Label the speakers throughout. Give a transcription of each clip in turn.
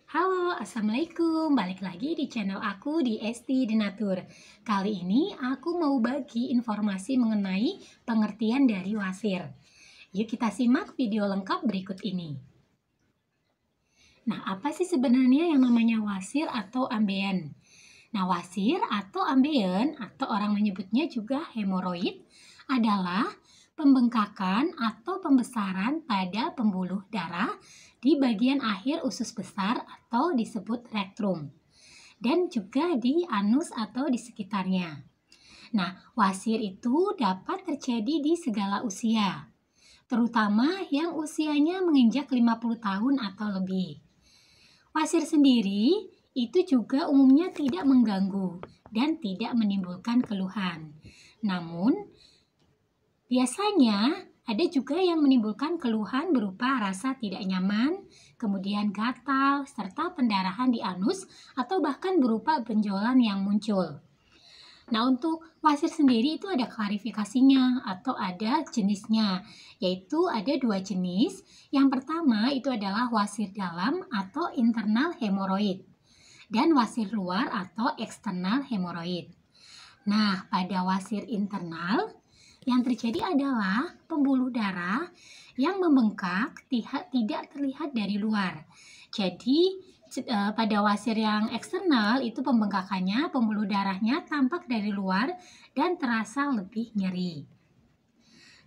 Speaker 1: Halo, Assalamualaikum. Balik lagi di channel aku di Esti Denatur. Kali ini aku mau bagi informasi mengenai pengertian dari wasir. Yuk kita simak video lengkap berikut ini. Nah, apa sih sebenarnya yang namanya wasir atau ambeien? Nah, wasir atau ambeien atau orang menyebutnya juga hemoroid adalah pembengkakan atau pembesaran pada pembuluh darah di bagian akhir usus besar atau disebut rektrum dan juga di anus atau di sekitarnya. Nah, wasir itu dapat terjadi di segala usia, terutama yang usianya menginjak 50 tahun atau lebih. Wasir sendiri itu juga umumnya tidak mengganggu dan tidak menimbulkan keluhan. Namun, biasanya ada juga yang menimbulkan keluhan berupa rasa tidak nyaman, kemudian gatal, serta pendarahan di anus atau bahkan berupa benjolan yang muncul. Nah, untuk wasir sendiri itu ada klarifikasinya atau ada jenisnya, yaitu ada dua jenis. Yang pertama itu adalah wasir dalam atau internal hemoroid dan wasir luar atau eksternal hemoroid. Nah, pada wasir internal yang terjadi adalah pembuluh darah yang membengkak tidak terlihat dari luar. Jadi, pada wasir yang eksternal itu pembengkakannya, pembuluh darahnya tampak dari luar dan terasa lebih nyeri.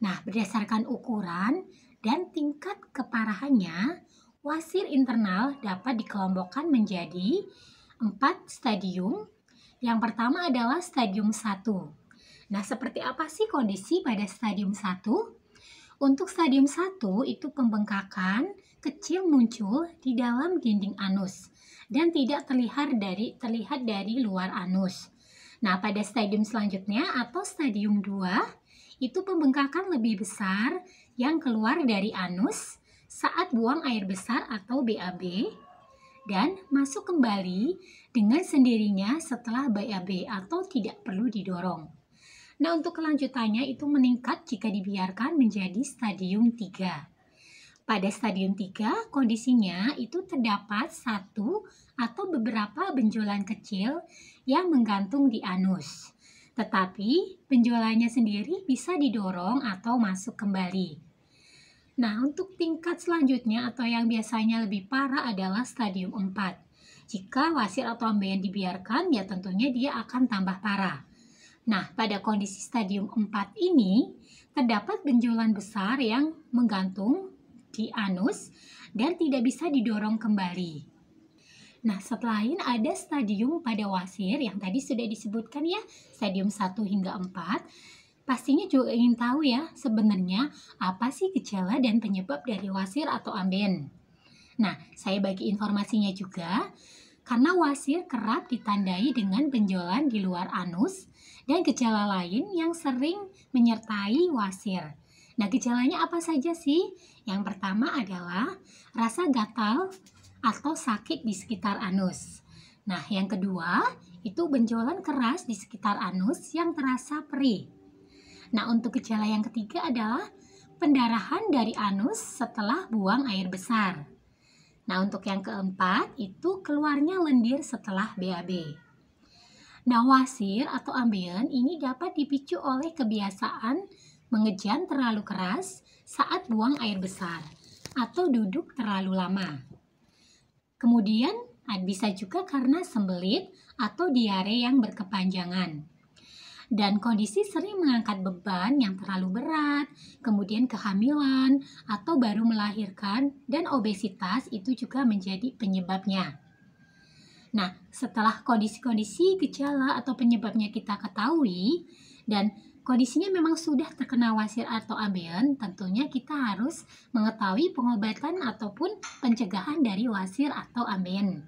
Speaker 1: Nah, berdasarkan ukuran dan tingkat keparahannya, wasir internal dapat dikelompokkan menjadi 4 stadium. Yang pertama adalah stadium 1. Nah, seperti apa sih kondisi pada stadium 1? Untuk stadium 1 itu pembengkakan kecil muncul di dalam dinding anus dan tidak terlihat dari luar anus. Nah, pada stadium selanjutnya atau stadium 2 itu pembengkakan lebih besar yang keluar dari anus saat buang air besar atau BAB dan masuk kembali dengan sendirinya setelah BAB atau tidak perlu didorong. Nah, untuk kelanjutannya itu meningkat jika dibiarkan menjadi stadium 3. Pada stadium 3, kondisinya itu terdapat satu atau beberapa benjolan kecil yang menggantung di anus. Tetapi benjolannya sendiri bisa didorong atau masuk kembali. Nah, untuk tingkat selanjutnya atau yang biasanya lebih parah adalah stadium 4. Jika wasir atau ambeien dibiarkan, ya tentunya dia akan tambah parah. Nah, pada kondisi stadium 4 ini, terdapat benjolan besar yang menggantung di anus dan tidak bisa didorong kembali. Nah, selain ada stadium pada wasir yang tadi sudah disebutkan ya, stadium 1 hingga 4, pastinya juga ingin tahu ya, sebenarnya apa sih gejala dan penyebab dari wasir atau ambeien. Nah, saya bagi informasinya juga, karena wasir kerap ditandai dengan benjolan di luar anus dan gejala lain yang sering menyertai wasir. Nah, gejalanya apa saja sih? Yang pertama adalah rasa gatal atau sakit di sekitar anus. Nah, yang kedua itu benjolan keras di sekitar anus yang terasa perih. Nah, untuk gejala yang ketiga adalah pendarahan dari anus setelah buang air besar. Nah, untuk yang keempat itu keluarnya lendir setelah BAB. Nah, wasir atau ambeien ini dapat dipicu oleh kebiasaan mengejan terlalu keras saat buang air besar atau duduk terlalu lama. Kemudian bisa juga karena sembelit atau diare yang berkepanjangan. Dan kondisi sering mengangkat beban yang terlalu berat, kemudian kehamilan atau baru melahirkan, dan obesitas itu juga menjadi penyebabnya. Nah, setelah kondisi-kondisi gejala atau penyebabnya kita ketahui, dan kondisinya memang sudah terkena wasir atau ambeien, tentunya kita harus mengetahui pengobatan ataupun pencegahan dari wasir atau ambeien.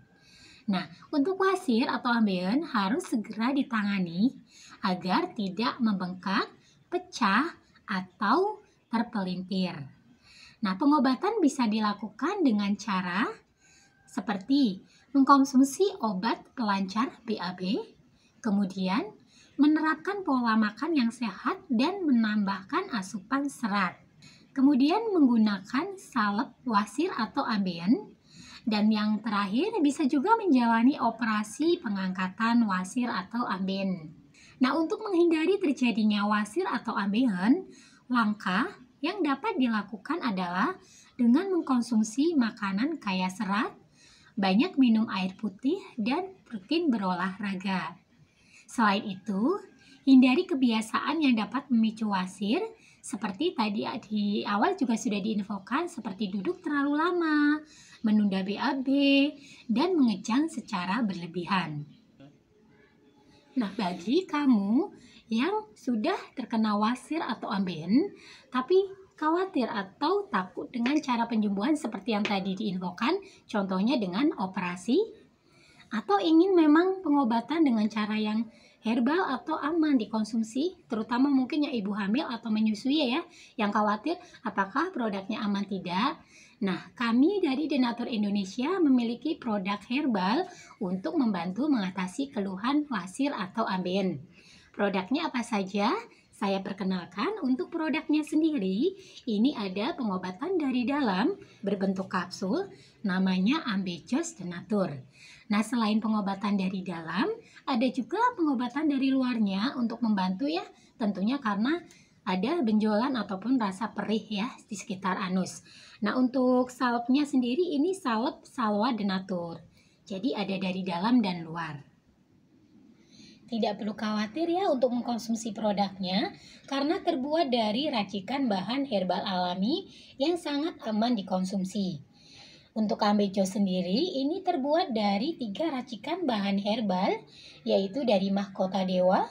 Speaker 1: Nah, untuk wasir atau ambeien harus segera ditangani agar tidak membengkak, pecah, atau terpelintir. Nah, pengobatan bisa dilakukan dengan cara seperti mengkonsumsi obat pelancar BAB, kemudian menerapkan pola makan yang sehat dan menambahkan asupan serat. Kemudian menggunakan salep wasir atau ambeien Dan yang terakhir bisa juga menjalani operasi pengangkatan wasir atau amben. Nah, untuk menghindari terjadinya wasir atau ambeien, langkah yang dapat dilakukan adalah dengan mengkonsumsi makanan kaya serat, banyak minum air putih, dan rutin berolahraga. Selain itu, hindari kebiasaan yang dapat memicu wasir, seperti tadi di awal juga sudah diinfokan, seperti duduk terlalu lama, menunda BAB, dan mengejang secara berlebihan. Nah, bagi kamu yang sudah terkena wasir atau ambeien, tapi khawatir atau takut dengan cara penyembuhan seperti yang tadi diinfokan, contohnya dengan operasi, atau ingin memang pengobatan dengan cara yang herbal atau aman dikonsumsi, terutama mungkin yang ibu hamil atau menyusui ya, yang khawatir apakah produknya aman tidak. Nah, kami dari Denatur Indonesia memiliki produk herbal untuk membantu mengatasi keluhan wasir atau ambeien. Produknya apa saja? Saya perkenalkan. Untuk produknya sendiri, ini ada pengobatan dari dalam berbentuk kapsul, namanya Ambejos Denatur. Nah, selain pengobatan dari dalam, ada juga pengobatan dari luarnya untuk membantu ya, tentunya karena ada benjolan ataupun rasa perih ya di sekitar anus. Nah, untuk salepnya sendiri ini salep Salwa Denatur. Jadi ada dari dalam dan luar. Tidak perlu khawatir ya untuk mengkonsumsi produknya karena terbuat dari racikan bahan herbal alami yang sangat aman dikonsumsi. Untuk Ambejo sendiri ini terbuat dari 3 racikan bahan herbal, yaitu dari mahkota dewa,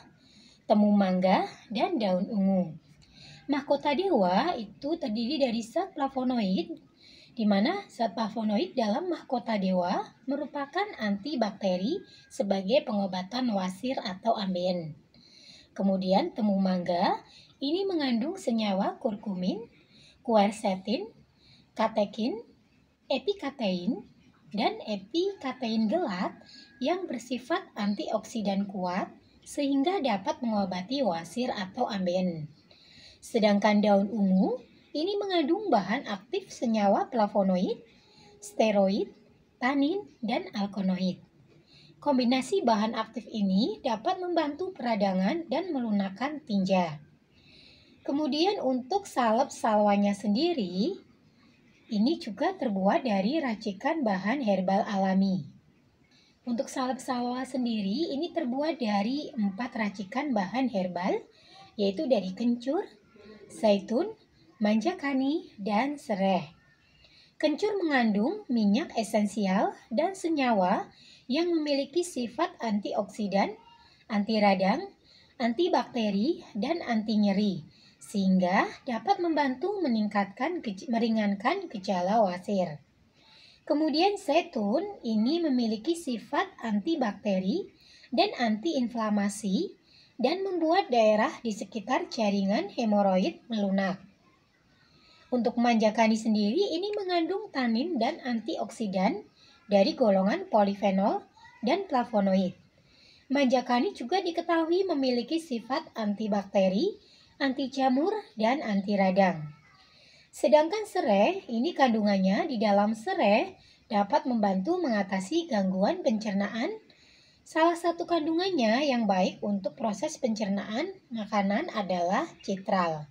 Speaker 1: temu mangga, dan daun ungu. Mahkota dewa itu terdiri dari zat flavonoid, di mana zat flavonoid dalam mahkota dewa merupakan antibakteri sebagai pengobatan wasir atau ambeien. Kemudian temu mangga ini mengandung senyawa kurkumin, quercetin, katekin, epikatein, dan epikatein gelat yang bersifat antioksidan kuat sehingga dapat mengobati wasir atau ambeien. Sedangkan daun ungu ini mengandung bahan aktif senyawa flavonoid, steroid, tanin, dan alkaloid. Kombinasi bahan aktif ini dapat membantu peradangan dan melunakkan tinja. Kemudian untuk salep salwanya sendiri, ini juga terbuat dari racikan bahan herbal alami. Untuk salep salwa sendiri, ini terbuat dari 4 racikan bahan herbal, yaitu dari kencur, zaitun, manjakani, dan sereh. Kencur mengandung minyak esensial dan senyawa yang memiliki sifat antioksidan, anti radang, antibakteri, dan anti nyeri, sehingga dapat membantu meringankan gejala wasir. Kemudian zaitun ini memiliki sifat antibakteri dan antiinflamasi dan membuat daerah di sekitar jaringan hemoroid melunak. Untuk manjakani sendiri ini mengandung tanin dan antioksidan dari golongan polifenol dan flavonoid. Manjakani juga diketahui memiliki sifat antibakteri, anti jamur, dan anti radang. Sedangkan sereh, ini kandungannya di dalam sereh dapat membantu mengatasi gangguan pencernaan. Salah satu kandungannya yang baik untuk proses pencernaan makanan adalah citral.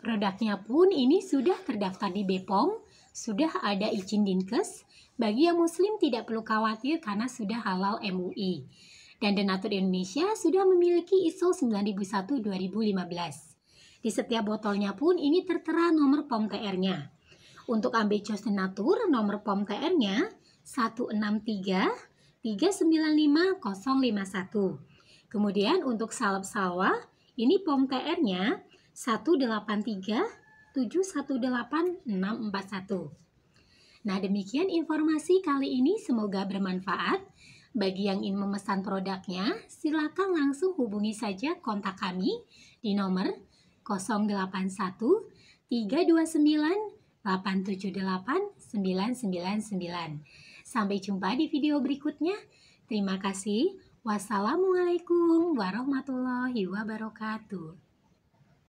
Speaker 1: Produknya pun ini sudah terdaftar di BPOM, sudah ada izin Dinkes. Bagi yang muslim tidak perlu khawatir karena sudah halal MUI. Dan Denatur Indonesia sudah memiliki ISO 9001-2015. Di setiap botolnya pun ini tertera nomor POM TR-nya. Untuk Ambejos Denatur, nomor POM TR-nya 163 395 051. Kemudian untuk salep salwa, ini POM TR-nya 183 718 641. Nah, demikian informasi kali ini, semoga bermanfaat. Bagi yang ingin memesan produknya, silakan langsung hubungi saja kontak kami di nomor 081 329 878 999. Sampai jumpa di video berikutnya. Terima kasih. Wassalamualaikum warahmatullahi wabarakatuh.